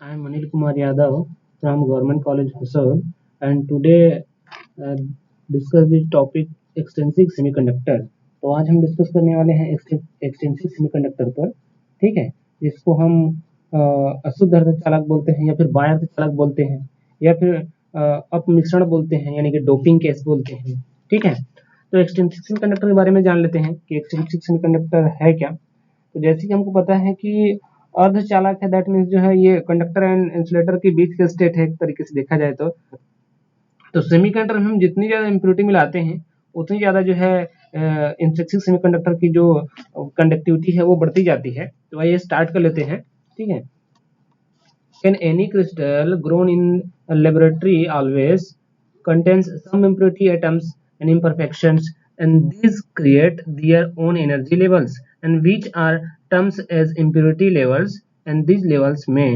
I am Anil Kumar Yadav from Government College Hosur, and today uh, discuss the topic extrinsic semiconductor। तो आज हम discuss करने वाले हैं एक्सटेंसिव सेमीकंडक्टर पर। ठीक है, जिसको हम अशुद्ध अर्धचालक बोलते हैं या फिर बाह्य अर्धचालक बोलते हैं या फिर अपमिश्रण बोलते हैं, यानी कि डोपिंग केस बोलते हैं। ठीक है, तो एक्सटेंसिव सेमीकंडक्टर के बारे में जान लेते हैं कि एक्सटेंसिव सेमीकंडक्टर है क्या। तो जैसे कि हमको पता है कि अर्धचालक है, दैट मीन्स जो है ये कंडक्टर एंड इंसुलेटर के बीच का स्टेट है एक तरीके से देखा जाए तो सेमीकंडक्टर में हम जितनी ज्यादा इम्प्योरिटी मिलाते हैं उतनी ज्यादा जो है इंट्रिंसिक सेमीकंडक्टर की जो कंडक्टिविटी है वो बढ़ती जाती है। तो आइए स्टार्ट कर लेते हैं। ठीक है, can any crystal grown in laboratory always contains some impurity atoms and imperfections, and these create their own energy levels, and which are terms as impurity levels, and these levels may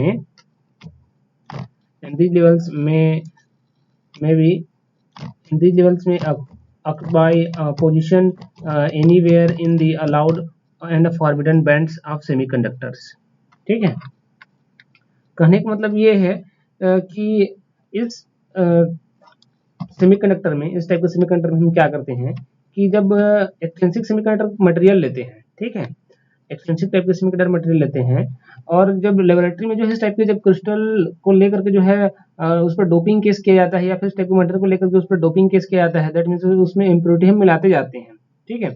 be these levels may occupy a position anywhere in the allowed and forbidden bands of semiconductors। ठीक है, कहने का मतलब ये है कि इस semiconductor में, इस टाइप के सेमीकंडक्टर में हम क्या करते हैं कि जब एक्सट्रिंसिक सेमीकंडक्टर मटेरियल लेते हैं, ठीक है, एक्सट्रिंसिक टाइप के सेमीकंडक्टर मटेरियल लेते हैं और जब लेबोरेटरी में जो है इस टाइप के जब क्रिस्टल को लेकर के जो है उस पर डोपिंग केस किया जाता है या फिर इस टाइप के मटेरियल को लेकर के उस पर डोपिंग केस किया जाता है, दैट मीन्स उसमें इम्प्योरिटी हम मिलाते जाते हैं। ठीक है,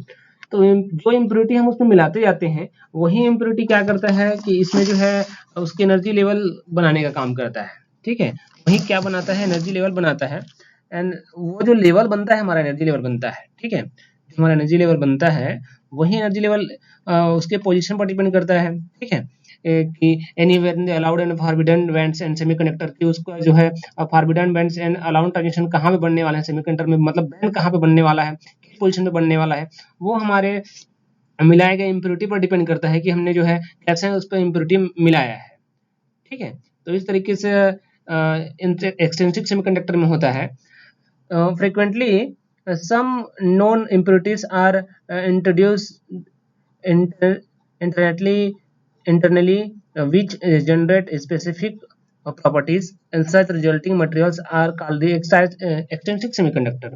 तो जो इम्प्योरिटी हम उसमें मिलाते जाते हैं वही इम्प्योरिटी क्या करता है कि इसमें जो है उसकी एनर्जी लेवल बनाने का काम करता है। ठीक है, वही क्या बनाता है, एनर्जी लेवल बनाता है। एंड वो जो लेवल बनता है हमारा एनर्जी लेवल बनता है। ठीक है, हमारा एनर्जी लेवल बनता है वही एनर्जी लेवल उसके पोजीशन पर डिपेंड करता है। ठीक है, कि anywhere in the allowed and forbidden bands and semiconductor की उसका जो है forbidden bands and allowed transition कहाँ पे बनने वाला है सेमीकंडक्टर में, मतलब बैंड कहाँ पे बनने वाला है, किस पोजीशन पे बनने वाला है, वो हमारे मिलाए गए इम्प्योरिटी पर डिपेंड करता है कि हमने जो है कैसे उस पर इम्प्योरिटी मिलाया है। ठीक है, तो इस तरीके से एक्सटेंसिव सेमीकंडक्टर में होता है। frequently some known impurities are introduced internally which generate specific properties, and such resulting materials are called the extrinsic semiconductor।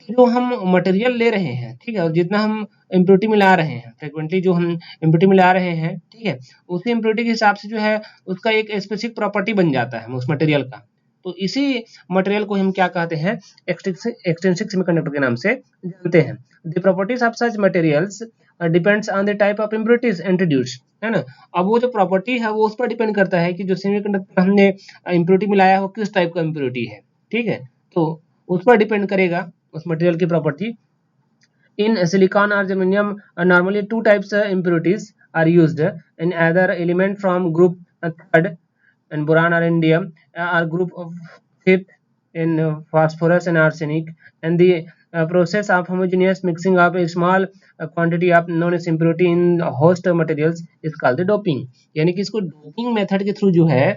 जो हम मटेरियल ले रहे हैं, ठीक है, और जितना हम इम्प्योरिटी मिला रहे हैं, फ्रिक्वेंटली जो हम इम्प्योरिटी मिला रहे हैं, ठीक है, उसी इम्प्योरिटी के हिसाब से जो है उसका एक स्पेसिफिक प्रॉपर्टी बन जाता है उस मटेरियल का। तो इसी मटेरियल को हम क्या कहते हैं, एक्सट्रिंसिक सेमीकंडक्टर के नाम से जानते हैं। The properties of such materials depends on the type of impurities introduced, है ना। अब वो जो प्रॉपर्टी है वो उस पर डिपेंड करता है कि जो सेमीकंडक्टर हमने इम्प्योरिटी मिलाया है वो किस टाइप का इम्प्योरिटी है। ठीक है, तो उस पर डिपेंड करेगा उस मटेरियल की property. In silicon or germanium, normally two types of impurities are used in either element from group third and boron or indium, or group of fifth in phosphorus and arsenic, and the process of homogeneous mixing of a small quantity of known as impurity in host materials is called the doping। यानी कि इसको doping method के through जो है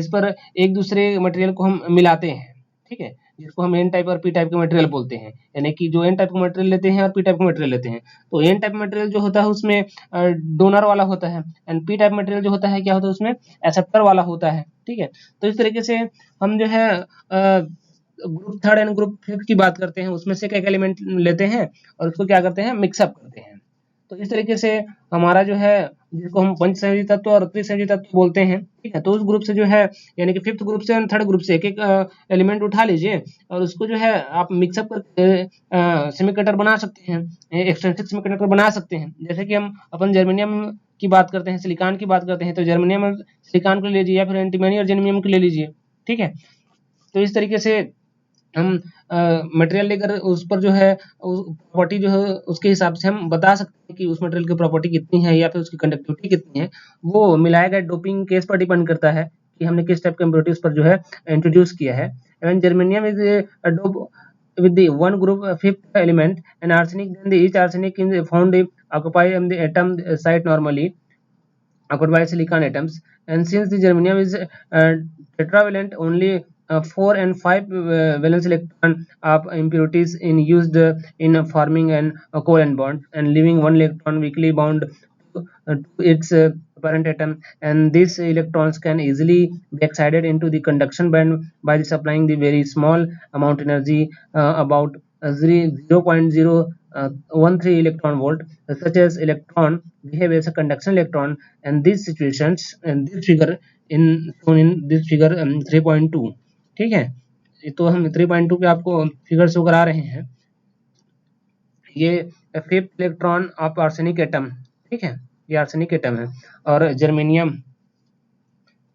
इस पर एक दूसरे मटेरियल को हम मिलाते हैं। ठीक है, जिसको हम एन टाइप और पी टाइप के मटेरियल बोलते हैं, यानी कि जो एन टाइप का मटेरियल लेते हैं और पी टाइप का मटेरियल लेते हैं। तो एन टाइप मटेरियल जो होता है उसमें डोनर वाला होता है, एंड पी टाइप मटेरियल जो होता है क्या होता है उसमें एक्सेप्टर वाला होता है। ठीक है, तो इस तरीके से हम जो है group third and group fifth की बात करते हैं, उसमें से एक एलिमेंट लेते हैं और उसको क्या करते हैं, मिक्सअप करते हैं। तो इस तरीके से हमारा जो है, जिसको हम पंच संयोजी तत्व और त्रिसंयोजी तत्व बोलते हैं, ठीक है, तो उस ग्रुप से जो है यानी कि फिफ्थ ग्रुप से थर्ड ग्रुप से एक एक एलिमेंट उठा लीजिए और उसको जो है आप मिक्सअप करके सेमीकंडक्टर बना सकते हैं, एक्सट्रिंसिक सेमीकंडक्टर बना सकते हैं। जैसे कि हम अपन जर्मेनियम की बात करते हैं, सिलिकॉन की बात करते हैं, तो जर्मेनियम और सिलिकॉन को ले लीजिए या फिर एंटीमनी और जर्मेनियम को ले लीजिए। ठीक है, तो इस तरीके से हम मटेरियल लेकर उस पर जो है प्रॉपर्टी जो है उसके हिसाब से हम बता सकते हैं कि उस मटेरियल की प्रॉपर्टी कितनी है या फिर उसकी कंडक्टिविटी कितनी है। वो मिलाया गया डोपिंग केस पर डिपेंड करता है कि हमने किस टाइप का इम्प्योरिटी उस पर जो है इंट्रोड्यूस किया है। And germanium is dope with the one group fifth element and arsenic, then the each arsenic is found occupy the atom site normally occupied by silicon atoms, and since the germanium is tetravalent, only 4 and 5 valence electron of impurities in used in forming an covalent bond and leaving one electron weakly bound to its parent atom, and these electrons can easily be excited into the conduction band by supplying the very small amount energy, about 0.013 electron volt. Such as electron behave as a conduction electron, and these situations and this figure in shown in this figure 3.2. ठीक है, तो हम 3.2 पे आपको figure show करा रहे हैं। ये fifth electron of arsenic atom, ठीक है, ये आर्सेनिक एटम है, और जर्मेनियम,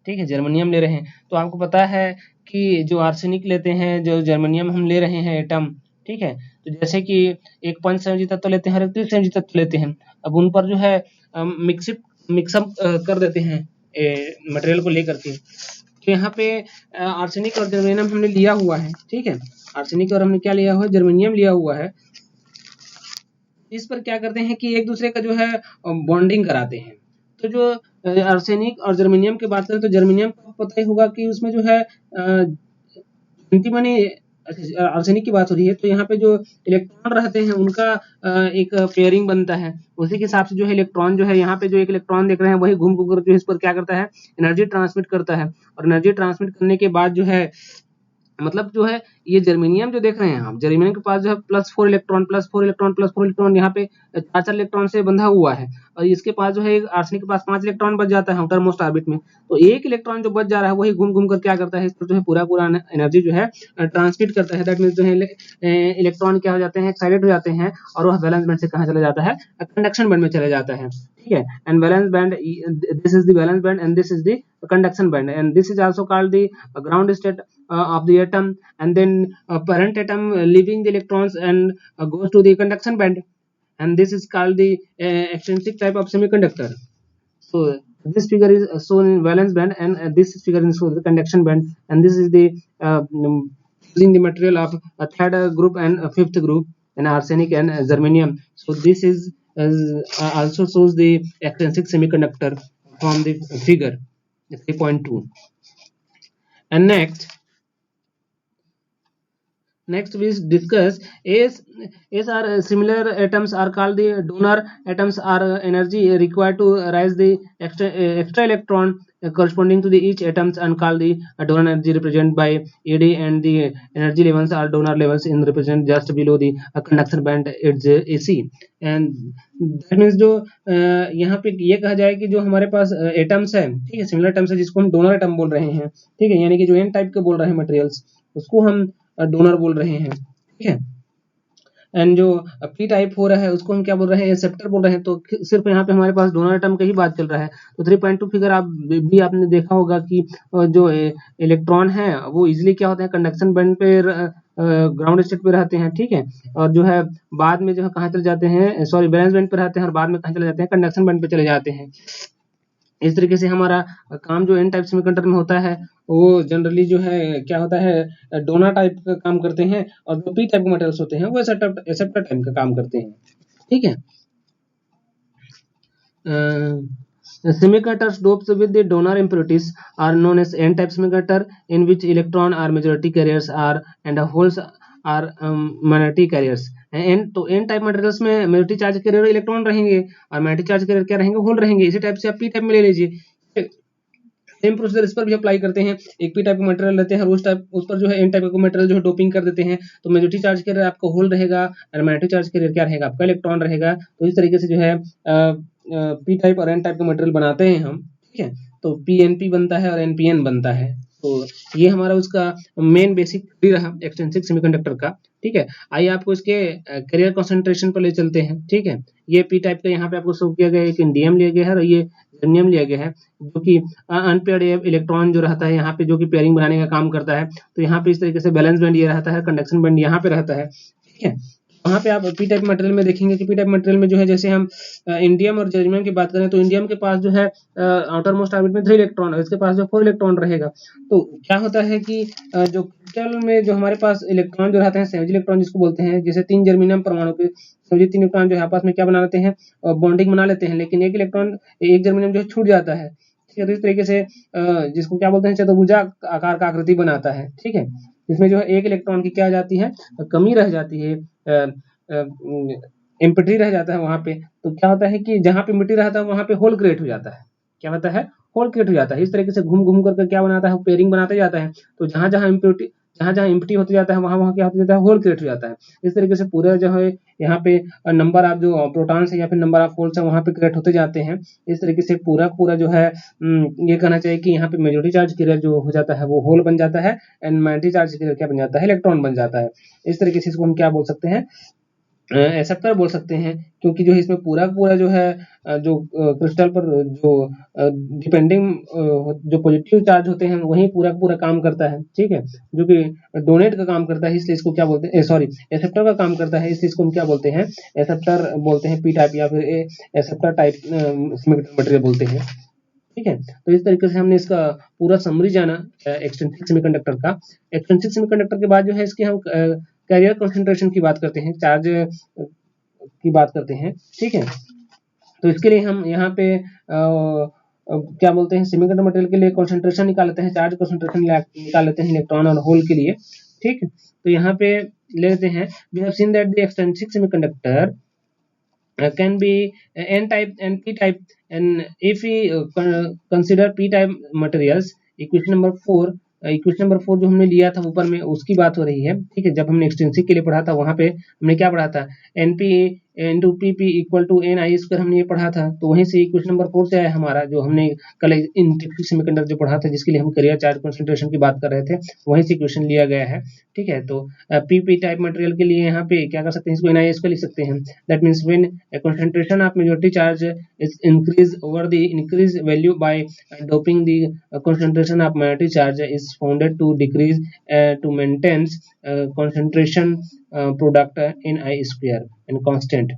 ठीक है, जर्मेनियम ले रहे हैं। तो आपको पता है कि जो आर्सेनिक लेते हैं, जो जर्मेनियम हम ले रहे हैं एटम, ठीक है, तो जैसे कि एक पंच संयोजी तत्व लेते हैं और एक त्रिसंयोजी तत्व लेते हैं, अब उन पर जो है मिक्सअप कर देते हैं मटेरियल को लेकर के। तो यहाँ पे आर्सेनिक और जर्मेनियम हमने लिया हुआ है, ठीक है, आर्सेनिक और हमने क्या लिया हुआ है, जर्मेनियम लिया हुआ है। इस पर क्या करते हैं कि एक दूसरे का जो है बॉन्डिंग कराते हैं। तो जो आर्सेनिक और जर्मेनियम की बात करें तो जर्मेनियम को पता ही होगा कि उसमें जो है एंटीमनी, आर्सेनिक की बात हो रही है, तो यहाँ पे जो इलेक्ट्रॉन रहते हैं उनका एक पेयरिंग बनता है। उसी के हिसाब से जो है इलेक्ट्रॉन जो है, यहाँ पे जो एक इलेक्ट्रॉन देख रहे हैं वही घूम घूम कर जो इस पर क्या करता है, एनर्जी ट्रांसमिट करता है, और एनर्जी ट्रांसमिट करने के बाद जो है, मतलब जो है ये जर्मेनियम जो देख रहे हैं आप, जर्मेनियम के पास जो है +4 इलेक्ट्रॉन +4 इलेक्ट्रॉन यहाँ पे 4 इलेक्ट्रॉन से बंधा हुआ है, और इसके पास जो है आर्सेनिक के पास 5 इलेक्ट्रॉन बच जाता है आउटर मोस्ट ऑर्बिट में। तो एक इलेक्ट्रॉन जो बच जा रहा है वही घूम घूम कर क्या करता है, इस पर जो है पूरा एनर्जी जो है ट्रांसमिट करता है। दैट मीन जो है इलेक्ट्रॉन क्या हो जाते हैं, एक्साइटेड हो जाते हैं, और वह वैलेंस बैंड से कहाँ चला जाता है, कंडक्शन बैंड में चले जाता है, ठीक है। And valence band, this is the valence band and this is the conduction band, and this is also called the ground state of the atom, and then parent atom leaving the electrons and goes to the conduction band, and this is called the extrinsic type of semiconductor. So this figure is shown in valence band, and this figure is shown the conduction band, and this is the using the material of a third group and a fifth group, and arsenic and germanium. So this is also shows the extrinsic semiconductor from the figure 3.2. And next we discuss as are similar atoms are called the donor atoms, are energy required to raise the extra electron corresponding to the each atoms, and called the donor energy represented by ED, and the energy levels are donor levels in represent just below the conduction band its AC. And that means जो यहाँ पे ये कहा जाए कि जो हमारे पास atoms है, ठीक है, सिमिलर एटम्स है जिसको हम डोनर एटम बोल रहे हैं, ठीक है, यानी कि जो एन टाइप के बोल रहे हैं मटेरियल्स उसको हम डोनर बोल रहे हैं, ठीक है। एंड जो पी टाइप हो रहा है उसको हम क्या बोल रहे हैं, एक्सेप्टर बोल रहे हैं। तो सिर्फ यहाँ पे हमारे पास डोनर एटम का ही बात चल रहा है। तो 3.2 फिगर आप भी आपने देखा होगा कि जो इलेक्ट्रॉन है वो इजीली क्या होता है, कंडक्शन बैंड पे ग्राउंड स्टेट पे रहते हैं, ठीक है, और जो है बाद में जो है कहाँ चले जाते हैं, सॉरी बैलेंस बैंड पे रहते हैं, और बाद में कहाँ चले जाते हैं, कंडक्शन बैंड पे चले जाते हैं। इस तरीके से हमारा काम जो एन टाइप सेमीकंडक्टर में होता है वो जनरली जो है क्या होता है, डोनर टाइप का काम करते हैं, और जो पी टाइप के मटेरियल्स होते हैं वो एक्सेप्टर टाइप का काम करते हैं, ठीक है। Semiconductors doped with the donor impurities are known as n-type semiconductor, in which electron are majority carriers are and holes are minority carriers. तो एन टाइप मटेरियल्स में मेजॉरिटी चार्ज कैरियर इलेक्ट्रॉन रहेंगे और माइनॉरिटी चार्ज कैरियर क्या रहेंगे, whole रहेंगे। इसी type से आप पी टाइप में ले लीजिए, सेम प्रोसीजर इस पर भी अप्लाई करते हैं। एक पी टाइप का मटेरियल लेते हैं और उस पर जो है एन टाइप का मटेरियल जो है डोपिंग कर देते हैं, तो मेजॉरिटी चार्ज कैरियर आपका होल रहेगा और माइनॉरिटी चार्ज कैरियर क्या रहेगा, आपका इलेक्ट्रॉन रहेगा। तो इस तरीके से जो है पी टाइप और एन टाइप का मटेरियल बनाते हैं हम, ठीक है। तो पीएनपी बनता है और एनपीएन बनता है। तो ये हमारा उसका मेन बेसिक भी रहा एक्सट्रिंसिक सेमीकंडक्टर का, ठीक है। आइए आपको इसके कैरियर कंसंट्रेशन पर ले चलते हैं, ठीक है। ये पी टाइप का यहाँ पे आपको शो किया गया है, एक इंडियम लिया गया है और ये जर्मेनियम लिया गया है, जो कि अनपेयर्ड इलेक्ट्रॉन जो रहता है यहाँ पे जो कि पेयरिंग बनाने का काम करता है। तो यहाँ पे इस तरीके से बैलेंस बैंड ये रहता है, कंडक्शन बैंड यहाँ पे रहता है, ठीक है। वहाँ पे आप पी टाइप मटेरियल में देखेंगे कि पी टाइप मटेरियल में जो है जैसे हम इंडियम और जर्मेनियम की बात करें तो इंडियम के पास जो है आउटर मोस्ट ऑर्बिट में 3 इलेक्ट्रॉन है, इसके पास जो 4 इलेक्ट्रॉन रहेगा। तो क्या होता है कि जो क्रिस्टल में जो हमारे पास इलेक्ट्रॉन जो रहते हैं संयोजी इलेक्ट्रॉन जिसको बोलते हैं, जैसे 3 जर्मेनियम परमाणु के संयोजी 3 इलेक्ट्रॉन जो है आपस में क्या बना लेते हैं, बॉन्डिंग बना लेते हैं, लेकिन एक जर्मेनियम जो है छूट जाता है, ठीक है। तो इस तरीके से जिसको क्या बोलते हैं, चतुर्भुजा आकार का आकृति बनाता है, ठीक है। इसमें जो है एक इलेक्ट्रॉन की क्या जाती है, कमी रह जाती है एम्प्टी रह जाता है वहां पे, तो क्या होता है कि जहां पे एम्प्टी रहता है वहां पे होल क्रिएट हो जाता है। क्या होता है? होल क्रिएट हो जाता है। इस तरीके से घूम घूम करके क्या बनाता है, पेयरिंग बनाते जाता है। तो जहां जहां एम्प्टी होते जाता है वहां वहां क्या होता जाता है, होल क्रिएट हो जाता है। इस तरीके से पूरा जो है यहाँ पे नंबर ऑफ जो प्रोटॉन्स है या फिर नंबर ऑफ होल्स है वहां पे क्रिएट होते जाते हैं। इस तरीके से पूरा पूरा जो है ये कहना चाहिए कि यहाँ पे मेजॉरिटी चार्ज कैरियर जो हो जाता है वो होल बन जाता है, एंड माइनॉरिटी चार्ज कैरियर क्या बन जाता है, इलेक्ट्रॉन बन जाता है। इस तरीके से इसको हम क्या बोल सकते हैं, एक्सेप्टर बोल सकते हैं। क्योंकि जो है इसमें पूरा पूरा जो है जो क्रिस्टल पर जो डिपेंडिंग जो पॉजिटिव चार्ज होते हैं वही पूरा पूरा काम करता है, ठीक है, जो कि डोनेट का काम करता है, इसलिए इसको क्या बोलते हैं, सॉरी, एक्सेप्टर का काम करता है, इसलिए इसको हम क्या बोलते हैं, एक्सेप्टर बोलते हैं, पी टाइप या फिर एक्सेप्टर टाइप मटेरियल बोलते हैं। ठीक है, तो इस तरीके से हमने इसका पूरा समरी जाना एक्सट्रिंसिक सेमीकंडक्टर का। एक्सट्रिंसिक सेमीकंडक्टर के बाद जो है इसके हम कैरियर कंसंट्रेशन की बात करते हैं, चार्ज की बात करते हैं। ठीक है, तो इसके लिए हम यहाँ पे क्या बोलते हैं, सेमीकंडक्टर मटेरियल के लिए कंसंट्रेशन निकाल लेते हैं, चार्ज कंसंट्रेशन निकाल लेते हैं इलेक्ट्रॉन और होल के लिए। ठीक है, तो यहाँ पे ले लेते हैं, we have seen that the extrinsic semiconductor can be n type and p type, and if we consider p type materials, equation number 4, equation number 4 जो हमने लिया था ऊपर में उसकी बात हो रही है। ठीक है, जब हमने एक्सटेंसिव के लिए पढ़ा था वहां पे हमने क्या पढ़ा था, np into P P equal to N I square, हमने ये पढ़ा था। तो वहीं से इक्वेशन नंबर 4 से आया हमारा, जो हमने कल इलेक्ट्रिक सेमीकंडक्टर जो पढ़ा था जिसके लिए हम कैरियर चार्ज कंसंट्रेशन की बात कर रहे थे, वहीं से इक्वेशन लिया गया है। ठीक है, तो पी पी टाइप मटेरियल के लिए यहाँ पे क्या कर सकते हैं, इसको एन आई स्क्वायर लिख सकते हैं। That means when concentration of majority charge is increased over the increased value by doping, the concentration of minority charge is found to decrease to maintain concentration product in I square and constant।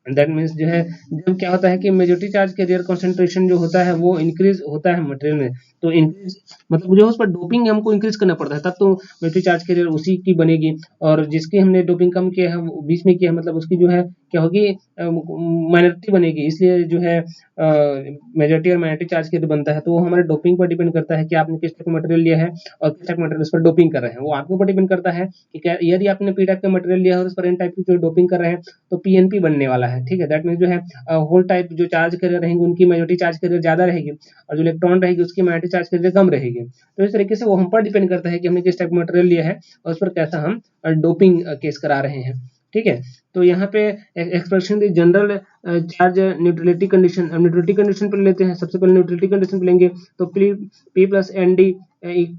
That means जो है जब क्या होता है कि majority charge carrier concentration जो होता है वो इंक्रीज होता है मटेरियल में, तो इंक्रीज मतलब जो उस पर डोपिंग हमको इंक्रीज करना पड़ता है, तब तो मेजोरिटी चार्ज कैरियर उसी की बनेगी। और जिसकी हमने डोपिंग कम किया है वो बीच में किया है, मतलब उसकी जो है क्या होगी, माइनॉरिटी बनेगी। इसलिए जो है मेजोरिटी और माइनॉरिटी चार्ज कैरियर बनता है। तो वो हमारे डोपिंग पर डिपेंड करता है कि आपने किस टाइप का मटेरियल लिया है और किस टाइप मटेरियल उस पर डोपिंग कर रहे हैं, वो आपके ऊपर डिपेंड करता है कि क्या, यदि आपने पी टाइप का मटेरियल लिया है और उस पर एन टाइप की जो डोपिंग कर रहे हैं तो पीएनपी बनने वाला है। ठीक है, दैट मीन जो है होल टाइप जो चार्ज कैरियर रहेंगे उनकी मेजोरिटी चार्ज कैरियर ज्यादा रहेगी, और जो इलेक्ट्रॉन रहेगी उसकी माइनॉरिटी चार्ज कैरियर कम रहेगी। तो इस तरीके से वो हम पर डिपेंड करता है कि हमने किस टाइप मटेरियल लिया है और उस पर कैसा हम डोपिंग केस करा रहे हैं। ठीक है, तो यहाँ पे एक्सप्रेशन दी जनरल चार्ज न्यूट्रलिटी कंडीशन। अब न्यूट्रलिटी कंडीशन पर लेते हैं, सबसे पहले न्यूट्रलिटी कंडीशन पर लेंगे तो P plus N D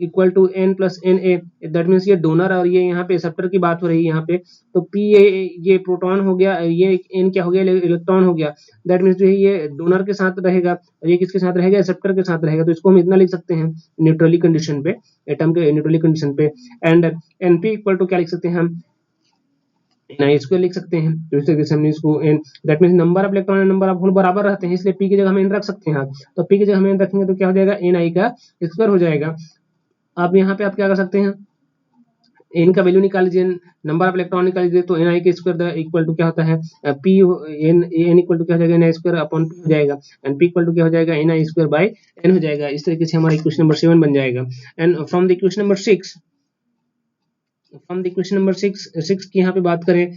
equal to N plus N A. That means ये डोनर और ये यहाँ पे एक्सेप्टर की बात हो रही है यहाँ पे। तो पी ये प्रोटॉन हो गया, ये एन क्या हो गया, इलेक्ट्रॉन हो गया। दैट मीन्स जो है ये डोनर के साथ रहेगा और ये किसके साथ रहेगा, एक्सेप्टर के साथ रहेगा। तो इसको हम इतना लिख सकते हैं न्यूट्रली कंडीशन पे, एटम के न्यूट्रली कंडीशन पे। एंड एनपी इक्वल टू क्या लिख सकते हैं हम, एन स्क्वायर लिख सकते हैं। तो इस तरीके से हमने इसको N, that means number of electron number of hole बराबर रहते हैं, इसलिए पी की जगह हम एन रख सकते हैं। तो पी की जगह हम एन रखेंगे तो क्या हो जाएगा, एन आई का स्क्वायर हो जाएगा। अब यहाँ पे आप क्या कर सकते हैं, एन का वैल्यू निकाल लीजिए, नंबर ऑफ इलेक्ट्रॉन निकाल लीजिए, तो एन आई के स्क्वायर इक्वल टू क्या होता है, पी एन इक्वल टू क्या हो जाएगा, N I square upon P हो जाएगा, एंड पी इक्वल टू क्या हो जाएगा, N I square by N हो जाएगा। इस तरीके से हमारा इक्वेशन नंबर 7 बन जाएगा। And from the equation number 6, from the equation number 6 की यहाँ पे बात करें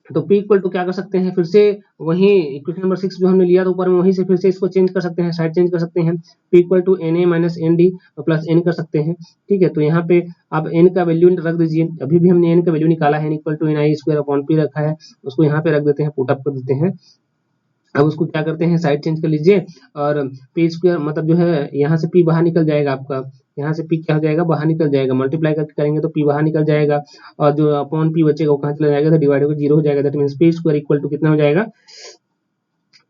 तो P इक्वल टू क्या कर सकते हैं, फिर से वही इक्वेशन नंबर 6 जो हमने लिया था ऊपर में, वहीं से फिर से इसको चेंज कर सकते हैं, साइड चेंज कर सकते हैं। P equal to N A minus N D plus N कर सकते हैं। ठीक है, तो यहाँ पे आप n का वैल्यू रख दीजिए, अभी भी हमने n का वैल्यू निकाला है, n equal to N I square upon P रखा है, उसको यहाँ पे रख देते हैं, पुट अप कर देते हैं। अब उसको क्या करते हैं, साइड चेंज कर लीजिए, और पी स्क्वायर मतलब जो है यहाँ से पी बाहर निकल जाएगा आपका, यहाँ से पी क्या हो जाएगा, बाहर निकल जाएगा, मल्टीप्लाई करके करेंगे तो पी बाहर निकल जाएगा, और जो अपॉन पी बचेगा वो कहाँ चला जाएगा, तो डिवाइड होकर 0 हो जाएगा। That means P square equal to कितना हो जाएगा,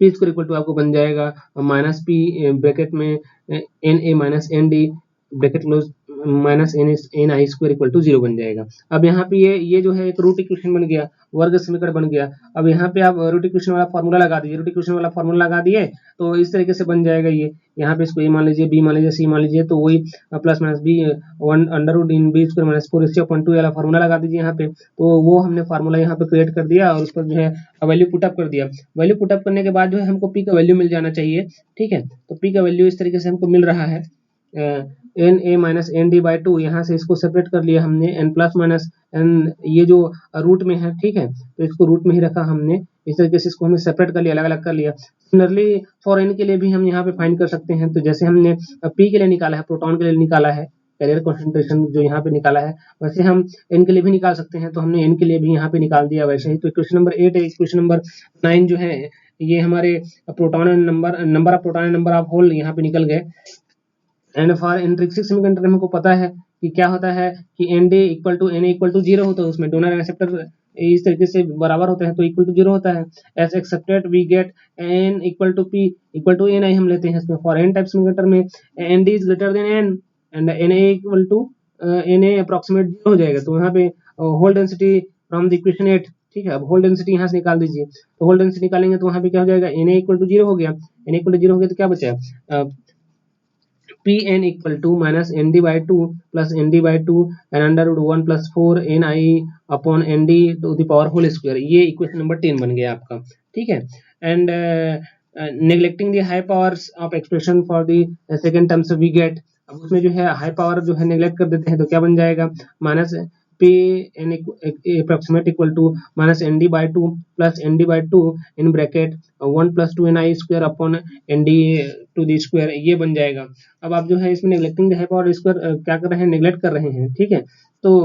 पी स्क्वायर इक्वल टू आपको बन जाएगा माइनस पी ब्रैकेट में N A minus N D bracket close minus N I square equal to 0 बन जाएगा। अब यहाँ पे ये जो है एक रूट इक्वेशन बन गया, वर्ग समीकरण बन गया। अब यहाँ पे आप रूट इक्वेशन वाला फॉर्मूला लगा दीजिए, रूट इक्वेशन वाला फॉर्मूला लगा दिए तो इस तरीके से बन जाएगा ये। यहाँ पे इसको ए मान लीजिए, बी मान लीजिए, सी मान लीजिए, तो वही plus minus B 1 under root in B square minus 4/2 वाला फॉर्मूला लगा दीजिए यहाँ पे। तो वो हमने फॉर्मूला यहाँ पे क्रिएट कर दिया और उस पर जो है वैल्यू पुटअप कर दिया। वैल्यू पुटअप करने के बाद जो है हमको पी का वैल्यू मिल जाना चाहिए। ठीक है, तो पी का वैल्यू इस तरीके से हमको मिल रहा है, N A minus N D by two, यहाँ से इसको सेपरेट कर लिया हमने, एन प्लस माइनस एन, ये जो रूट में है, ठीक है, तो इसको रूट में ही रखा हमने, इस तरीके से इसको हमने सेपरेट कर लिया, अलग अलग कर लिया। सिमिलरली फॉर एन के लिए भी हम यहाँ पे फाइंड कर सकते हैं। तो जैसे हमने पी के लिए निकाला है, प्रोटॉन के लिए निकाला है कैरियर कॉन्सेंट्रेशन जो यहाँ पे निकाला है, वैसे हम एन के लिए भी निकाल सकते हैं। तो हमने एन के लिए भी यहाँ पे निकाल दिया वैसे ही। तो क्वेश्चन नंबर 8 है। क्वेश्चन नंबर 9 जो है ये हमारे proton and number of proton and number of hole यहाँ पे निकल गए। एंड फॉर इंट्रिंसिक सेमीकंडक्टर हमको पता है कि क्या होता है कि N D equal to N equal to zero होता है, उसमें डोनर एंड एक्सेप्टर इस तरीके से बराबर होते हैं, तो इक्वल टू जीरो होता है। As accepted we get N equal to P equal to N I हम लेते हैं इसमें। फॉर एन टाइप सेमीकंडक्टर में N D is greater than N and N A equal to N A approximate zero हो जाएगा। तो यहाँ पे hole density from the equation 8, ठीक है। अब होल डेंसिटी यहाँ से निकाल दीजिए, तो होल डेंसिटी निकालेंगे तो वहाँ पे क्या हो जाएगा, N A equal to zero हो गया। एन इक्वल टू जीरो हो गया तो क्या बचा, P N equal to minus N D by two plus N D by two and under root 1 plus 4 N I upon N D to the power whole square. ये equation number 10 बन गया आपका, ठीक है। And neglecting the high powers of expression for the second terms we get, अब उसमें जो है हाई पावर जो है नेग्लेक्ट कर देते हैं तो क्या बन जाएगा, minus P N approximate equal to minus N D by two plus N D by two in bracket 1 plus 2 N I square upon N D to the square, ये बन जाएगा। अब आप जो है इसमें neglecting the high power square क्या कर रहे हैं, नेग्लेक्ट कर रहे हैं, ठीक है। तो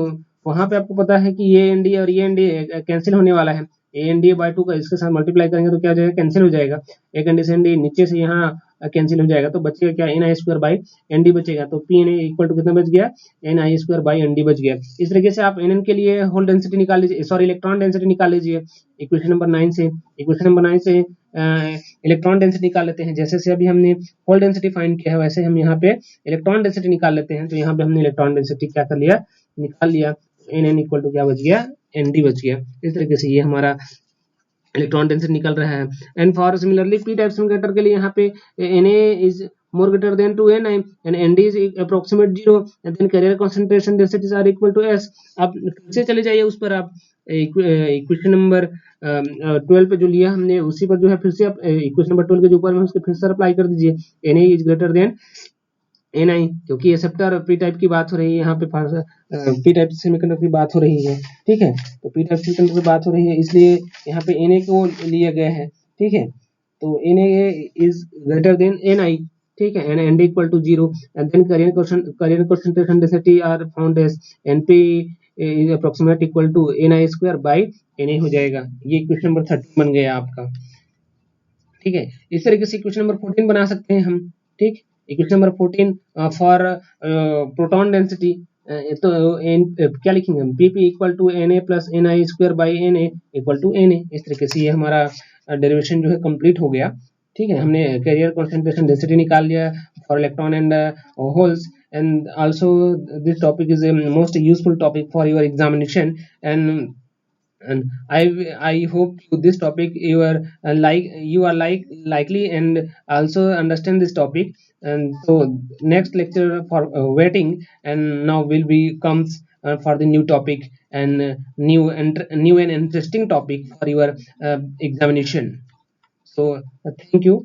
वहां पे आपको पता है कि ये एन डी और ये एन डी कैंसिल होने वाला है। A N D by to का इसके साथ मल्टीप्लाई करेंगे तो क्या हो जाएगा, कैंसिल हो जाएगा। एक एन डी से एन डी नीचे से यहाँ कैंसिल हो जाएगा, तो बचेगा क्या, N I square by N D बचेगा। तो P N A equal to कितना बच गया, N I square by N D बच गया। इस तरीके से आप एन एन के लिए होल डेंसिटी निकाल लीजिए, सॉरी इलेक्ट्रॉन डेंसिटी निकाल लीजिए इक्वेशन नंबर 9 से। इक्वेशन नंबर 9 से इलेक्ट्रॉन डेंसिटी निकाल लेते हैं। जैसे से अभी हमने होल डेंसिटी फाइंड किया है वैसे हम यहाँ पे इलेक्ट्रॉन डेंसिटी निकाल लेते हैं। तो यहाँ पे हमने इलेक्ट्रॉन डेंसिटी क्या कर लिया, निकाल लिया। एन एन इक्वल टू क्या बच गया, एन डी बच गया। इस तरीके से ये हमारा इलेक्ट्रॉन डेंसिटी निकल रहा है। And for similarly P type semiconductor के लिए यहाँ पे N is more greater than 2 ni and nd is approximate 0 and then carrier concentration densities are equal to s। आप फिर से चले जाइए उस पर, आप इक्वेशन नंबर 12 पे जो लिया हमने उसी पर जो है फिर से आप इक्वेशन नंबर 12 के जो ऊपर में उसके फिर से अप्लाई कर दीजिए। na is greater than N I, क्योंकि एक्सेप्टर पी टाइप की बात हो रही है यहाँ पे, पी टाइप सेमीकंडक्टर की बात हो रही है, ठीक है। तो पी टाइप सेमीकंडक्टर की बात हो रही है इसलिए यहाँ पे एन ए को लिया गया है, ठीक है। तो N A is greater than N I, ठीक है, and N D equal to zero and then carrier concentration density are found as N P is approximate equal to N I square by N A हो जाएगा। ये equation number 13 बन गया आपका, ठीक है। इस तरीके से इक्वेशन नंबर 14 बना सकते हैं हम, ठीक। Equation number 14 for proton density, तो क्या लिखेंगे हम, P equal to N A plus N I square by N A equal to N A. इस तरीके से ये हमारा डेरिवेशन जो है कंप्लीट हो गया, ठीक है। हमने कैरियर कॉन्सेंट्रेशन डेंसिटी निकाल लिया for electron and holes. And also this topic is a most useful topic for your examination and I hope this topic you are likely and also understand this topic. And so next lecture for waiting, and now will be comes for the new topic and new and interesting topic for your examination. So thank you.